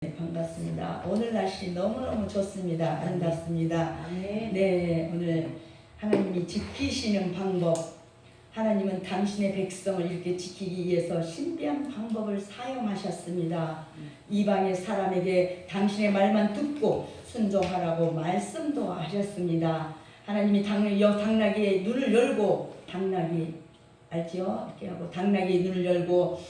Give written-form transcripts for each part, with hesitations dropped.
네, 반갑습니다. 오늘 날씨 너무너무 좋습니다. 아름답습니다. 네, 오늘 하나님이 지키시는 방법, 하나님은 당신의 백성을 이렇게 지키기 위해서 신비한 방법을 사용하셨습니다. 이방의 사람에게 당신의 말만 듣고 순종하라고 말씀도 하셨습니다. 하나님이 당나귀의 눈을 열고, 당나귀 알죠? 이렇게 하고 당나귀의 눈을 열고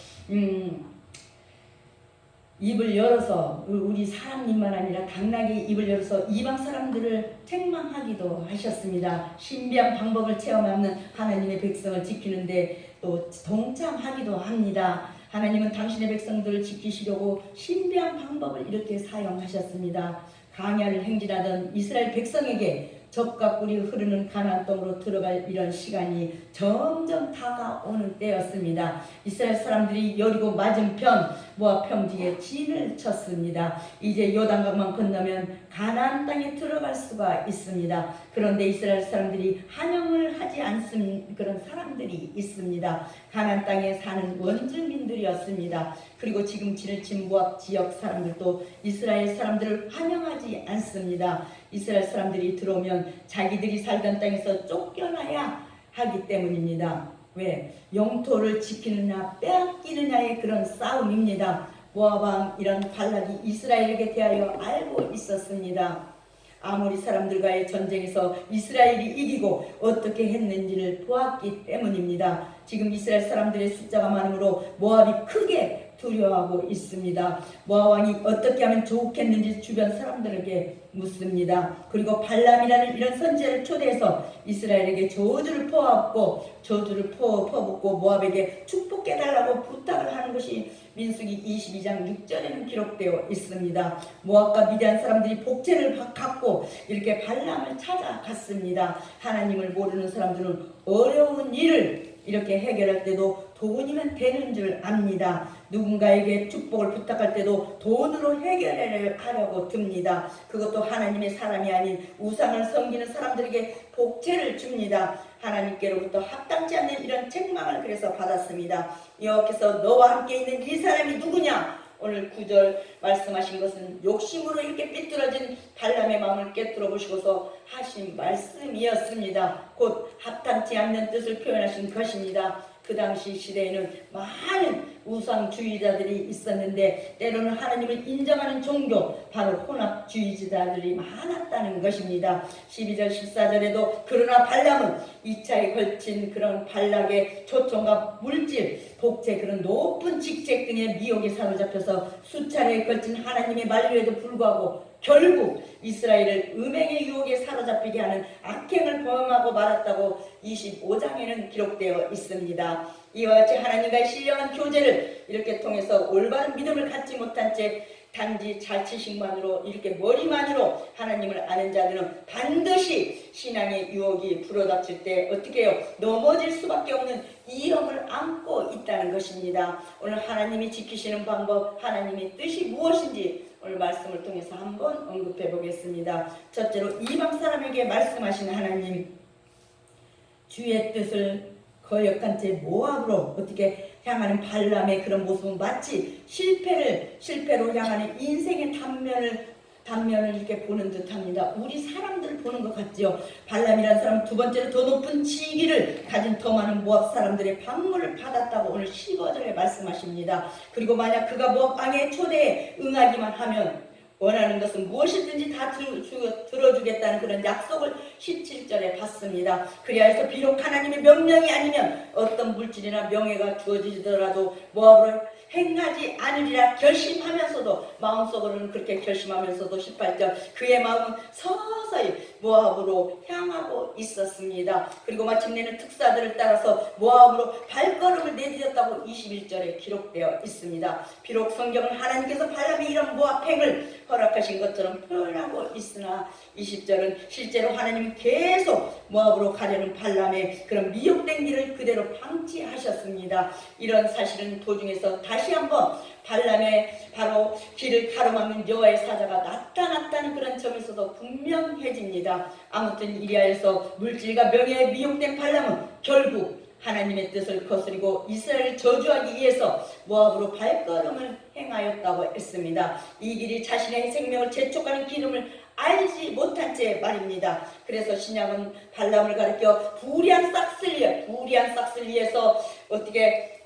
입을 열어서, 우리 사람님만 아니라 당나귀 입을 열어서 이방 사람들을 책망하기도 하셨습니다. 신비한 방법을 체험하는 하나님의 백성을 지키는데 또 동참하기도 합니다. 하나님은 당신의 백성들을 지키시려고 신비한 방법을 이렇게 사용하셨습니다. 광야를 행진하던 이스라엘 백성에게 젖과 꿀이 흐르는 가나안 땅으로 들어갈 이런 시간이 점점 다가오는 때였습니다. 이스라엘 사람들이 여리고 맞은편 모압 평지에 진을 쳤습니다. 이제 요단강만 건너면 가나안 땅에 들어갈 수가 있습니다. 그런데 이스라엘 사람들이 환영을 하지 않는 그런 사람들이 있습니다. 가나안 땅에 사는 원주민들이었습니다. 그리고 지금 진을 친 모압 지역 사람들도 이스라엘 사람들을 환영하지 않습니다. 이스라엘 사람들이 들어오면 자기들이 살던 땅에서 쫓겨나야 하기 때문입니다. 왜? 영토를 지키느냐 빼앗기느냐의 그런 싸움입니다. 모압 왕 이런 발락이 이스라엘에게 대하여 알고 있었습니다. 아모리 사람들과의 전쟁에서 이스라엘이 이기고 어떻게 했는지를 보았기 때문입니다. 지금 이스라엘 사람들의 숫자가 많으므로 모압이 크게 두려워하고 있습니다. 모압 왕이 어떻게 하면 좋겠는지 주변 사람들에게 묻습니다. 그리고 발람이라는 이런 선지자를 초대해서 이스라엘에게 저주를 퍼붓고 모압에게 축복해달라고 부탁을 하는 것이 민수기 22장 6절에는 기록되어 있습니다. 모압과 미디안 사람들이 복제를 갖고 이렇게 발람을 찾아갔습니다. 하나님을 모르는 사람들은 어려운 일을 이렇게 해결할 때도 돈이면 되는 줄 압니다. 누군가에게 축복을 부탁할 때도 돈으로 해결하려고 듭니다. 그것도 하나님의 사람이 아닌 우상을 섬기는 사람들에게 복제를 줍니다. 하나님께로부터 합당치 않는 이런 책망을 그래서 받았습니다. 여호와께서 너와 함께 있는 이 사람이 누구냐? 오늘 9절 말씀하신 것은 욕심으로 이렇게 삐뚤어진 발람의 마음을 깨뜨려 보시고서 하신 말씀이었습니다. 곧 합당치 않는 뜻을 표현하신 것입니다. 그 당시 시대에는 많은 우상주의자들이 있었는데 때로는 하나님을 인정하는 종교, 바로 혼합주의자들이 많았다는 것입니다. 12절 14절에도 그러나 발람은 2차에 걸친 그런 발락의 초청과 물질, 복제, 그런 높은 직책 등의 미혹에 사로잡혀서 수차례에 걸친 하나님의 만류에도 불구하고 결국 이스라엘을 음행의 유혹에 사로잡히게 하는 악행을 범하고 말았다고 25장에는 기록되어 있습니다. 이와 같이 하나님과의 신령한 교제를 이렇게 통해서 올바른 믿음을 갖지 못한 채 단지 자치식만으로 이렇게 머리만으로 하나님을 아는 자들은 반드시 신앙의 유혹이 불어닥칠 때 어떻게 해요? 넘어질 수밖에 없는 위험을 안고 있다는 것입니다. 오늘 하나님이 지키시는 방법, 하나님의 뜻이 무엇인지 오늘 말씀을 통해서 한번 언급해 보겠습니다. 첫째로 이방 사람에게 말씀하신 하나님, 주의 뜻을 거역한 채 모압으로 어떻게 향하는 발람의 그런 모습은 마치 실패로 향하는 인생의 단면을 이렇게 보는 듯합니다. 우리 사람들 보는 것 같지요. 발람이라는 사람은 두 번째로 더 높은 지위를 가진 더 많은 모압 사람들의 방문을 받았다고 오늘 15절에 말씀하십니다. 그리고 만약 그가 모압 왕의 초대에 응하기만 하면 원하는 것은 무엇이든지 다 들어주겠다는 그런 약속을 17절에 받습니다. 그리하여서 비록 하나님의 명령이 아니면 어떤 물질이나 명예가 주어지더라도 모압으로 행하지 않으리라 결심하면서도, 마음속으로는 그렇게 결심하면서도 18절 그의 마음은 서서히 모압으로 향하고 있었습니다. 그리고 마침내는 특사들을 따라서 모압으로 발걸음을 내디뎠다고 21절에 기록되어 있습니다. 비록 성경은 하나님께서 발람의 이런 모압행을 허락하신 것처럼 표현하고 있으나 20절은 실제로 하나님은 계속 모압으로 가려는 발람의 그런 미혹된 길을 그대로 방치하셨습니다. 이런 사실은 도중에서 다시 한번 발람의 바로 길을 가로막는 여호와의 사자가 나타났다는 그런 점에서도 분명해집니다. 아무튼 이리하여서 물질과 명예에 미혹된 발람은 결국 하나님의 뜻을 거스리고 이스라엘을 저주하기 위해서 모압으로 발걸음을 행하였다고 했습니다. 이 길이 자신의 생명을 재촉하는 기름을 알지 못한 채 말입니다. 그래서 신약은 발람을 가리켜 불의한 싹쓸 위에서 어떻게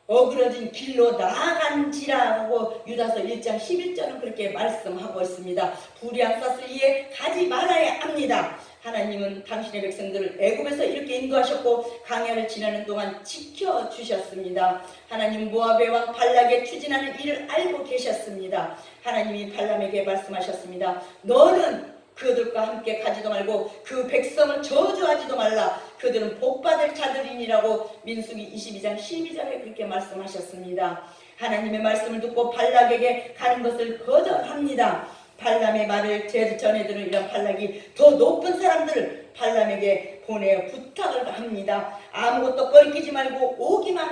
어그러진 길로 나아간지라 하고 유다서 1장 11절은 그렇게 말씀하고 있습니다. 불의한 싹쓸 위에 가지 말아야 합니다. 하나님은 당신의 백성들을 애굽에서 이렇게 인도하셨고 광야를 지나는 동안 지켜주셨습니다. 하나님 모압의 왕 발락의 추진하는 일을 알고 계셨습니다. 하나님이 발람에게 말씀하셨습니다. 너는 그들과 함께 가지도 말고 그 백성을 저주하지도 말라. 그들은 복받을 자들이니라고 민수기 22장 12절에 그렇게 말씀하셨습니다. 하나님의 말씀을 듣고 발락에게 가는 것을 거절합니다. 발람의 말을 전해들은 이런 발락이 더 높은 사람들을 발람에게 보내어 부탁을 합니다. 아무것도 꺼리끼지 말고 오기만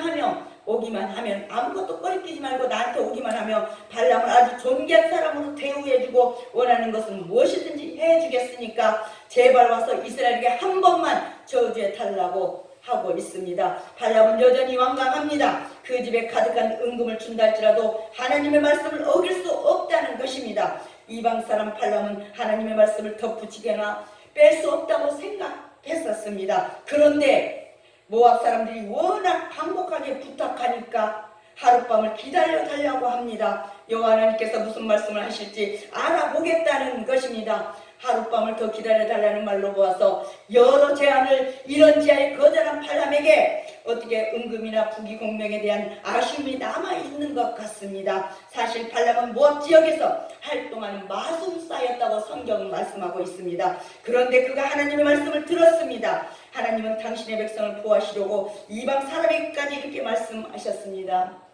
하면 아무것도 꺼리끼지 말고 나한테 오기만 하며 발람을 아주 존귀한 사람으로 대우해주고 원하는 것은 무엇이든지 해주겠으니까 제발 와서 이스라엘에게 한 번만 저주해 달라고 하고 있습니다. 발람은 여전히 완강합니다. 그 집에 가득한 은금을 준다 할지라도 하나님의 말씀을 어길 수 없다는 것입니다. 이방 사람 발람은 하나님의 말씀을 덧붙이거나 뺄 수 없다고 생각했었습니다. 그런데 모압 사람들이 워낙 반복하게 부탁하니까 하룻밤을 기다려 달라고 합니다. 여호와 하나님께서 무슨 말씀을 하실지 알아보겠다는 것입니다. 하룻밤을 더 기다려 달라는 말로 보아서 여러 제안을 이런 지하에 거절한 발람에게 어떻게 은금이나 부귀 공명에 대한 아쉬움이 남아있는 것 같습니다. 사실 발람은 모압 지역에서 활동하는 마술사였다고 성경은 말씀하고 있습니다. 그런데 그가 하나님의 말씀을 들었습니다. 하나님은 당신의 백성을 보호하시려고 이방 사람에게까지 이렇게 말씀하셨습니다.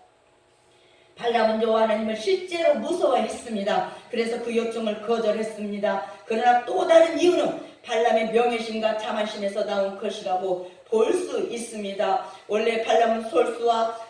발람은 여호와 하나님을 실제로 무서워했습니다. 그래서 그 요청을 거절했습니다. 그러나 또 다른 이유는 발람의 명예심과 자만심에서 나온 것이라고 볼 수 있습니다. 원래 발람은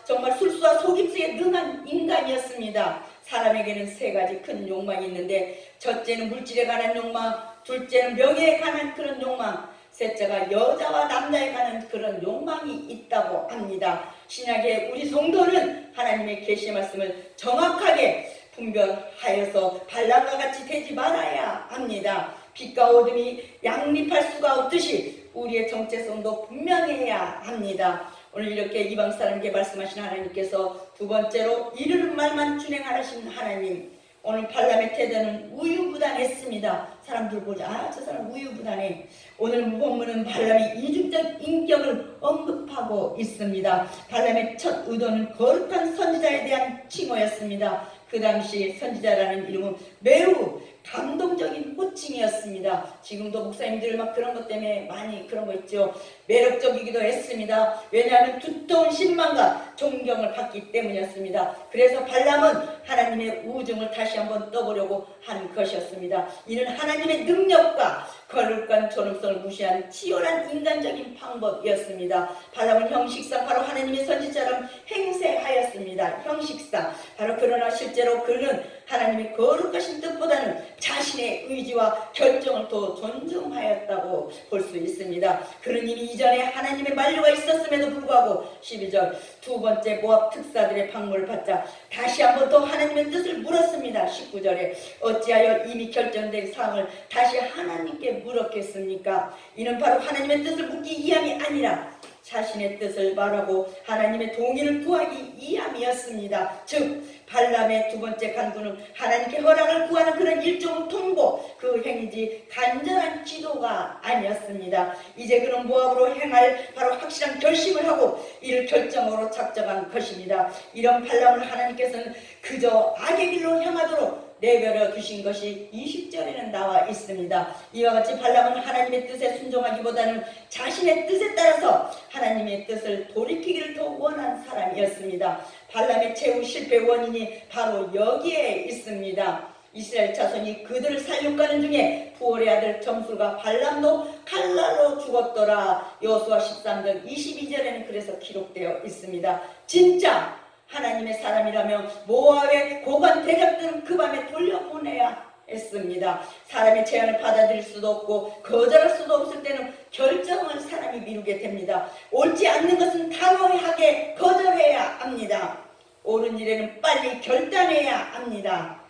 정말 술수와 속임수에 능한 인간이었습니다. 사람에게는 세 가지 큰 욕망이 있는데 첫째는 물질에 관한 욕망, 둘째는 명예에 관한 그런 욕망, 셋째가 여자와 남자에 관한 그런 욕망이 있다고 합니다. 신약의 우리 성도는 하나님의 계시의 말씀을 정확하게 분별하여서 발람과 같이 되지 말아야 합니다. 빛과 어둠이 양립할 수가 없듯이 우리의 정체성도 분명해야 합니다. 오늘 이렇게 이방 사람에게 말씀하신 하나님께서 두 번째로 이르는 말만 준행하신 하나님, 오늘 발람의 태도는 우유부단했습니다. 사람들 보자, 저 사람 우유부단해. 오늘 본문은 발람의 이중적 인격을 언급하고 있습니다. 발람의 첫 의도는 거룩한 선지자에 대한 칭호였습니다. 그 당시 선지자라는 이름은 매우 감동적인 호칭이었습니다. 지금도 목사님들 막 그런 것 때문에 많이 그런 거 있죠. 매력적이기도 했습니다. 왜냐하면 두터운 신망과 존경을 받기 때문이었습니다. 그래서 발람은 하나님의 우중을 다시 한번 떠보려고 한 것이었습니다. 이는 하나님의 능력과 거룩한 존엄성을 무시한 치열한 인간적인 방법이었습니다. 발람은 형식상 바로 하나님의 선지자처럼 행세하였습니다. 형식상 바로. 그러나 실제로 그는 하나님의 거룩하신 뜻보다는 자신의 의지와 결정을 더 존중하였다고 볼 수 있습니다. 그는 이미 이전에 하나님의 만류가 있었음에도 불구하고 12절 두 번째 모압 특사들의 방문을 받자 다시 한번 더 하나님의 뜻을 물었습니다. 19절에 어찌하여 이미 결정된 사항을 다시 하나님께 물었겠습니까? 이는 바로 하나님의 뜻을 묻기 위함이 아니라 자신의 뜻을 말하고 하나님의 동의를 구하기 위함이었습니다. 즉 발람의 두 번째 간구는 하나님께 허락을 구하는 그런 일종의 통보, 그 행위지 간절한 기도가 아니었습니다. 이제 그는 모압으로 행할 바로 확실한 결심을 하고 이를 결정으로 작정한 것입니다. 이런 발람을 하나님께서는 그저 악의 길로 향하도록 내버려 두신 것이 20절에는 나와 있습니다. 이와 같이 발람은 하나님의 뜻에 순종하기보다는 자신의 뜻에 따라서 하나님의 뜻을 돌이키기를 더 원한 사람이었습니다. 발람의 최후 실패 원인이 바로 여기에 있습니다. 이스라엘 자손이 그들을 살육하는 중에 부올의 아들 점술과 발람도 칼날로 죽었더라. 여호수아 13장 22절에는 그래서 기록되어 있습니다. 진짜 하나님의 사람이라면 모압의 고관 대적들은 그 밤에 돌려보내야 했습니다. 사람의 제안을 받아들일 수도 없고 거절할 수도 없을 때는 결정을 사람이 미루게 됩니다. 옳지 않는 것은 단호하게 거절해야 합니다. 옳은 일에는 빨리 결단해야 합니다.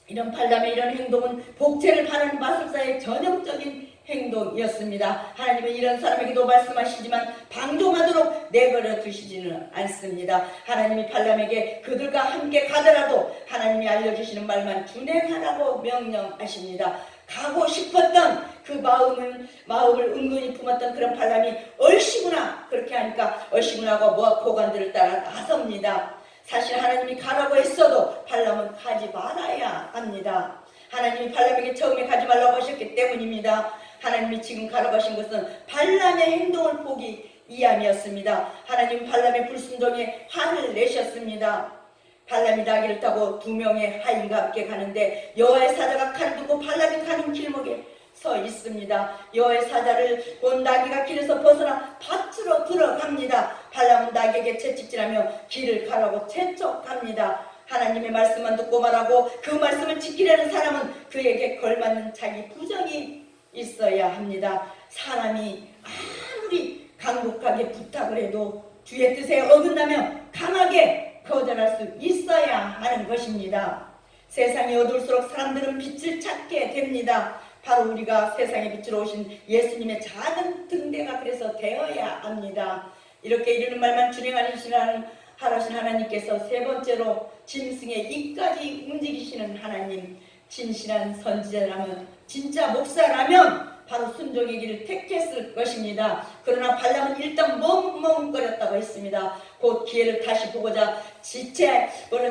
이런 발람의 이런 행동은 복제를 바라는 마술사의 전형적인 행동이었습니다. 하나님은 이런 사람에게도 말씀하시지만 방종하도록 내버려 두시지는 않습니다. 하나님이 발람에게 그들과 함께 가더라도 하나님이 알려주시는 말만 준행하라고 명령하십니다. 가고 싶었던 그 마음을 은근히 품었던 그런 발람이 얼씨구나 그렇게 하니까 얼씨구나가 모압 고관들을 따라 나섭니다. 사실 하나님이 가라고 했어도 발람은 가지 말아야 합니다. 하나님이 발람에게 처음에 가지 말라고 하셨기 때문입니다. 하나님이 지금 가라고 하신 것은 발람의 행동을 보기 위함이었습니다. 하나님은 발람의 불순종에 화를 내셨습니다. 발람이 나귀를 타고 2명의 하인과 함께 가는데 여호와의 사자가 칼을 두고 발람이 가는 길목에 서 있습니다. 여호와의 사자를 본 나귀가 길에서 벗어나 밭으로 들어갑니다. 발람은 나귀에게 채찍질하며 길을 가라고 재촉합니다. 하나님의 말씀만 듣고 말하고 그 말씀을 지키려는 사람은 그에게 걸맞는 자기 부정이 있어야 합니다. 사람이 아무리 강력하게 부탁을 해도 주의 뜻에 어긋나면 강하게 거절할 수 있어야 하는 것입니다. 세상이 어두울수록 사람들은 빛을 찾게 됩니다. 바로 우리가 세상의 빛으로 오신 예수님의 작은 등대가 그래서 되어야 합니다. 이렇게 이르는 말만 준행하시는 하나님께서 세 번째로 짐승의 입까지 움직이시는 하나님, 진실한 선지자라면 진짜 목사라면 바로 순종의 길을 택했을 것입니다. 그러나 발람은 일단 멍멍거렸다고 했습니다. 곧 기회를 다시 보고자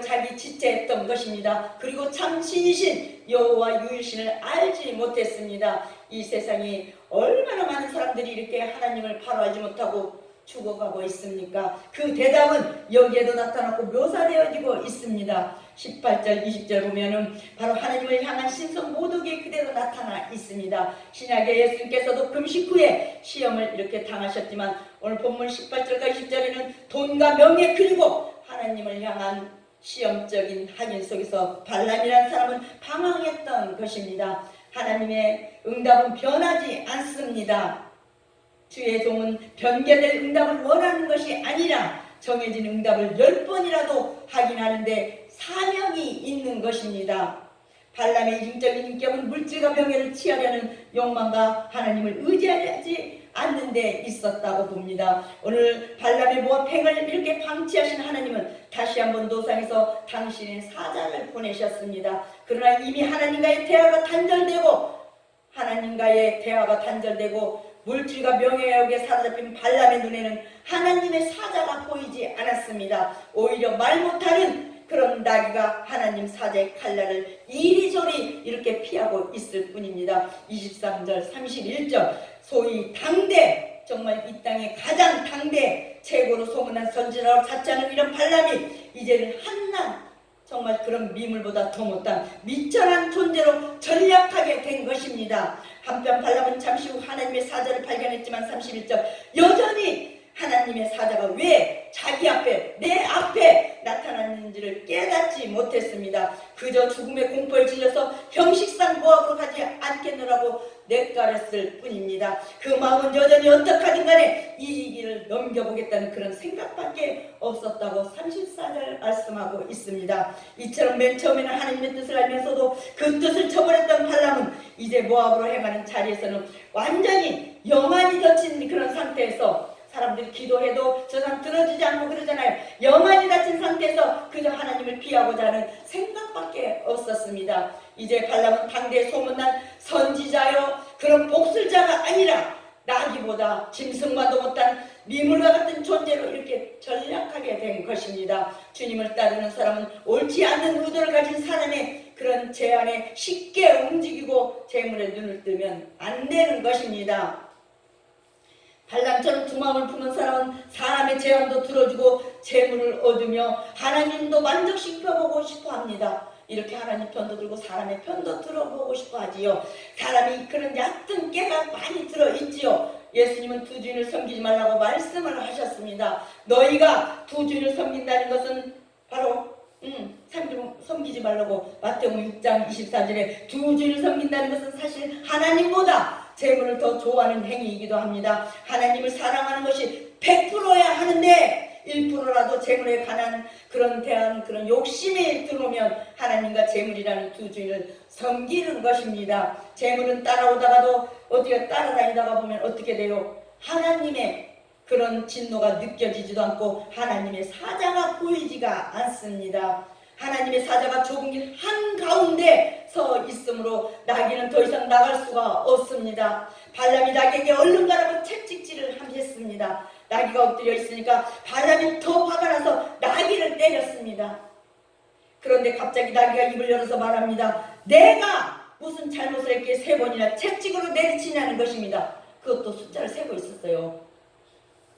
자기 지체했던 것입니다. 그리고 참 신이신 여호와 유일신을 알지 못했습니다. 이 세상이 얼마나 많은 사람들이 이렇게 하나님을 바로 알지 못하고 죽어가고 있습니까? 그 대답은 여기에도 나타났고 묘사되어지고 있습니다. 18절 20절 보면은 바로 하나님을 향한 신성 모독이 그대로 나타나 있습니다. 신약의 예수님께서도 금식 후에 시험을 이렇게 당하셨지만 오늘 본문 18절과 20절에는 돈과 명예 그리고 하나님을 향한 시험적인 확인 속에서 발람이라는 사람은 방황했던 것입니다. 하나님의 응답은 변하지 않습니다. 주의 종은 변개될 응답을 원하는 것이 아니라 정해진 응답을 10번이라도 하긴 하는데 사명이 있는 것입니다. 발람의 이중적인 인격은 물질과 명예를 취하려는 욕망과 하나님을 의지하지 않는 데 있었다고 봅니다. 오늘 발람의 모압 행을 이렇게 방치하신 하나님은 다시 한번 노상에서 당신의 사자를 보내셨습니다. 그러나 이미 하나님과의 대화가 단절되고 물질과 명예욕에 사로잡힌 발람의 눈에는 하나님의 사자가 보이지 않았습니다. 오히려 말 못하는 그런 나귀가 하나님 사자의 칼날을 이리저리 이렇게 피하고 있을 뿐입니다. 23절 31절 소위 당대, 정말 이 땅의 가장 당대 최고로 소문난 선지자라고 자처하는 이런 발람이 이제는 한낱 정말 그런 미물보다 더 못한 미천한 존재로 전락하게 된 것입니다. 한편 발람은 잠시 후 하나님의 사자를 발견했지만 31절 여전히 하나님의 사자가 왜 자기 앞에 내 앞에 나타났는지를 깨닫지 못했습니다. 그저 죽음의 공포에 질려서 형식상 모압으로 가지 않겠노라고 내깔았을 뿐입니다. 그 마음은 여전히 어떡하든 간에 이 길을 넘겨보겠다는 그런 생각밖에 없었다고 34절 말씀하고 있습니다. 이처럼 맨 처음에는 하나님의 뜻을 알면서도 그 뜻을 저버렸던 발람은 이제 모압으로 행하는 자리에서는 완전히 영안이 닫힌 그런 상태에서 사람들이 기도해도 저 사람 들어주지 않고 그러잖아요. 영안이 닫힌 상태에서 그저 하나님을 비하고자 하는 생각밖에 없었습니다. 이제 발람은 당대에 소문난 선지자요 그런 복술자가 아니라 나귀보다 짐승만도 못한 미물과 같은 존재로 이렇게 전락하게 된 것입니다. 주님을 따르는 사람은 옳지 않는 의도를 가진 사람의 그런 제안에 쉽게 움직이고 재물에 눈을 뜨면 안 되는 것입니다. 발람처럼 두 마음을 품은 사람은 사람의 제안도 들어주고 재물을 얻으며 하나님도 만족시켜보고 싶어합니다. 이렇게 하나님 편도 들고 사람의 편도 들어보고 싶어하지요. 사람이 그런 얕은 깨가 많이 들어있지요. 예수님은 두 주인을 섬기지 말라고 말씀을 하셨습니다. 너희가 두 주인을 섬긴다는 것은 바로 섬기지 말라고 마태복음 6장 24절에 두 주를 섬긴다는 것은 사실 하나님보다 재물을 더 좋아하는 행위이기도 합니다. 하나님을 사랑하는 것이 100%여야 하는데 1%라도 재물에 관한 그런 욕심이 들어오면 하나님과 재물이라는 두 주인을 섬기는 것입니다. 재물은 따라오다가도 어떻게 따라다니다가 보면 어떻게 돼요? 하나님의 그런 진노가 느껴지지도 않고 하나님의 사자가 보이지가 않습니다. 하나님의 사자가 좁은 길 한가운데 서 있으므로 나귀는 더 이상 나갈 수가 없습니다. 발람이 나귀에게 얼른 가라고 채찍질을 했습니다. 나귀가 엎드려 있으니까 발람이 더 화가 나서 나귀를 때렸습니다. 그런데 갑자기 나귀가 입을 열어서 말합니다. 내가 무슨 잘못을 했기에 3번이나 채찍으로 내리치냐는 것입니다. 그것도 숫자를 세고 있었어요.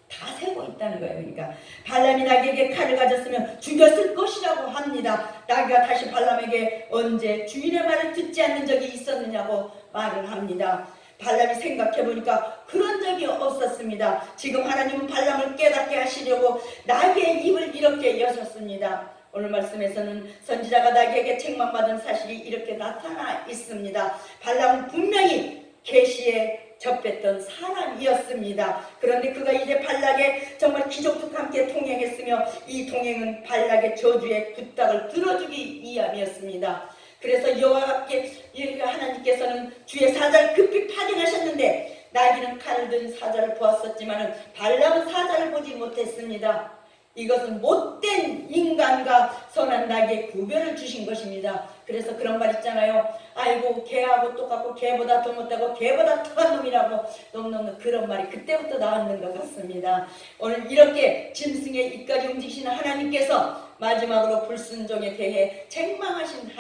다 세고 있다는 거예요. 그러니까 발람이 나귀에게 칼을 가졌으면 죽였을 것이라고 합니다. 나귀가 다시 발람에게 언제 주인의 말을 듣지 않는 적이 있었느냐고 말을 합니다. 발람이 생각해보니까 그런 적이 없었습니다. 지금 하나님은 발람을 깨닫게 하시려고 나귀의 입을 이렇게 여셨습니다. 오늘 말씀에서는 선지자가 나귀에게 책망받은 사실이 이렇게 나타나 있습니다. 발람은 분명히 계시에 접했던 사람이었습니다. 그런데 그가 이제 발락의 정말 기적과 함께 동행했으며 이 동행은 발락의 저주의 부탁을 들어주기 위함이었습니다. 그래서 여호와께 하나님께서는 주의 사자를 급히 파견하셨는데 나귀는 칼을 든 사자를 보았었지만 발람은 사자를 보지 못했습니다. 이것은 못된 인간과 선한 나귀의 구별을 주신 것입니다. 그래서 그런 말 있잖아요. 아이고 개하고 똑같고 개보다 더 못하고 개보다 더한 놈이라고 너무너무 그런 말이 그때부터 나왔는 것 같습니다. 오늘 이렇게 짐승의 입까지 움직이시는 하나님께서 마지막으로 불순종에 대해 책망하신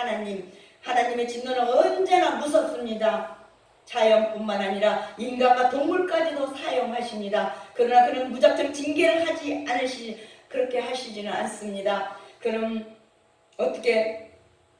하나님의 진노는 언제나 무섭습니다. 자연뿐만 아니라 인간과 동물까지도 사용하십니다. 그러나 그는 무작정 징계를 그렇게 하시지는 않습니다. 그럼 어떻게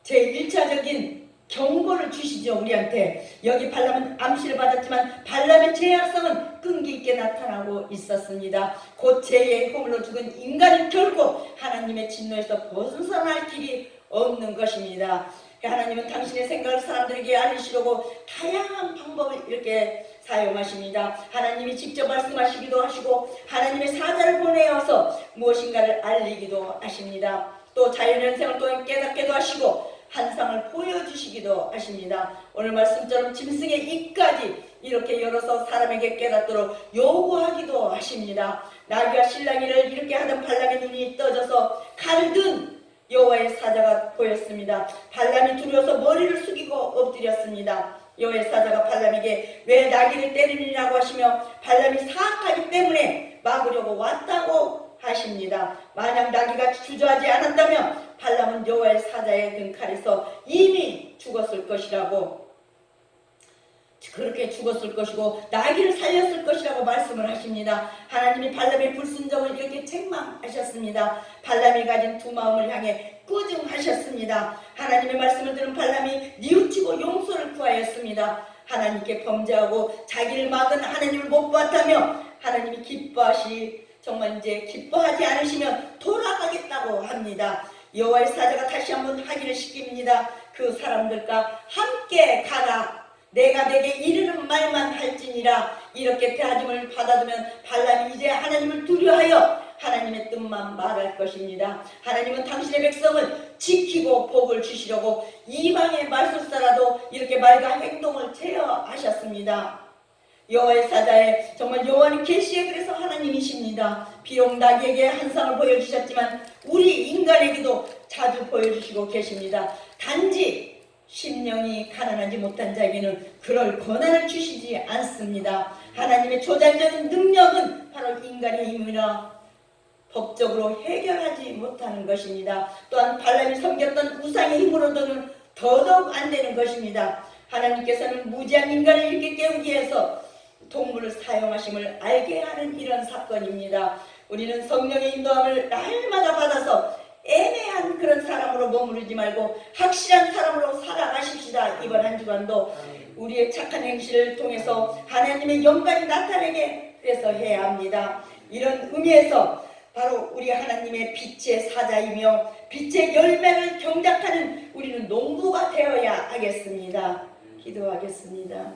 제1차적인 경고를 주시죠. 우리한테. 여기 발람은 암시를 받았지만 발람의 죄악성은 끈기 있게 나타나고 있었습니다. 곧 죄에 허물로 죽은 인간은 결코 하나님의 진노에서 벗어날 길이 없는 것입니다. 하나님은 당신의 생각을 사람들에게 알리시려고 다양한 방법을 이렇게 사용하십니다. 하나님이 직접 말씀하시기도 하시고 하나님의 사자를 보내어서 무엇인가를 알리기도 하십니다. 또 자연현상을 통해 깨닫게도 하시고 환상을 보여주시기도 하십니다. 오늘 말씀처럼 짐승의 입까지 이렇게 열어서 사람에게 깨닫도록 요구하기도 하십니다. 나귀와 실랑이를 이렇게 하던 발람의 눈이 떠져서 칼을 든 여호와의 사자가 보였습니다. 발람이 두려워서 머리를 숙이고 엎드렸습니다. 여호와의 사자가 발람에게 왜 나귀를 때리느냐고 하시며 발람이 사악하기 때문에 막으려고 왔다고 하십니다. 만약 나귀가 주저하지 않았다면 발람은 여호와의 사자의 든 칼에서 이미 죽었을 것이라고 그렇게 죽었을 것이고 나귀를 살렸을 것이라고 말씀을 하십니다. 하나님이 발람의 불순종을 이렇게 책망하셨습니다. 발람이 가진 두 마음을 향해 꾸중하셨습니다. 하나님의 말씀을 들은 발람이 뉘우치고 용서를 구하였습니다. 하나님께 범죄하고 자기를 막은 하나님을 못 봤다며 하나님이 정말 이제 기뻐하지 않으시면 돌아가겠다고 합니다. 여호와의 사자가 다시 한번 하기를 시킵니다. 그 사람들과 함께 가라. 내가 내게 이르는 말만 할지니라. 이렇게 대하짐을 받아두면 발람이 이제 하나님을 두려하여 하나님의 뜻만 말할 것입니다. 하나님은 당신의 백성을 지키고 복을 주시려고 이방의 말술사라도 이렇게 말과 행동을 제어하셨습니다. 여호와의 사자에 정말 여호와는 계시에 그래서 하나님이십니다. 비록 나귀에게 환상을 보여주셨지만 우리 인간에게도 자주 보여주시고 계십니다. 단지 심령이 가난하지 못한 자에게는 그럴 권한을 주시지 않습니다. 하나님의 조장적인 능력은 바로 인간의 힘이나 법적으로 해결하지 못하는 것입니다. 또한 발람이 섬겼던 우상의 힘으로는 더더욱 안 되는 것입니다. 하나님께서는 무지한 인간을 이렇게 깨우기 위해서 동물을 사용하심을 알게 하는 이런 사건입니다. 우리는 성령의 인도함을 날마다 받아서 애매한 그런 사람으로 머무르지 말고 확실한 사람으로 살아가십시다. 이번 한 주간도 우리의 착한 행실을 통해서 하나님의 영광이 나타나게 그래서 해야 합니다. 이런 의미에서 바로 우리 하나님의 빛의 사자이며 빛의 열매를 경작하는 농부가 되어야 하겠습니다. 기도하겠습니다.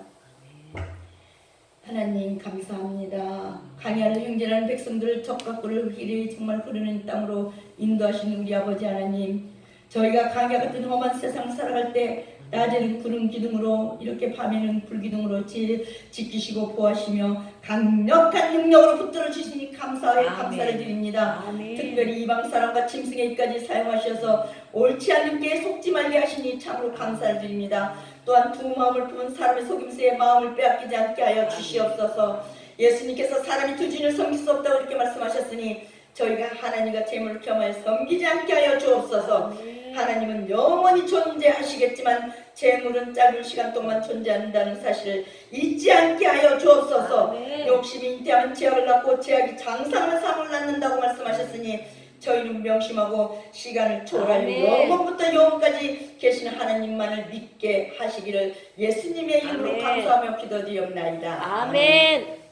하나님 감사합니다. 강야를 행진하는 백성들을 적과 꿀을 길이 정말 흐르는 땅으로 인도하신 우리 아버지 하나님, 저희가 강야 같은 험한 세상 살아갈 때 낮에는 구름 기둥으로 이렇게 밤에는 불기둥으로 지키시고 보호하시며 강력한 능력으로 붙들어 주시니 감사를 드립니다. 아멘. 특별히 이방 사람과 짐승의 입까지 사용하셔서 옳지 않은 게 속지 말게 하시니 참으로 감사를 드립니다. 또한 두 마음을 품은 사람의 속임수에 마음을 빼앗기지 않게 하여 주시옵소서. 예수님께서 사람이 두 주인을 섬길 수 없다고 이렇게 말씀하셨으니 저희가 하나님과 재물을 겸하여 섬기지 않게 하여 주옵소서. 하나님은 영원히 존재하시겠지만 재물은 짧은 시간 동안 존재한다는 사실을 잊지 않게 하여 주옵소서. 욕심이 잉태하면 죄악을 낳고 죄악이 장사하는 삶을 낳는다고 말씀하셨으니 저희는 명심하고 시간을 초월하여 영원부터 영원까지 계시는 하나님만을 믿게 하시기를 예수님의 이름으로 감사하며 기도드리옵나이다. 아멘.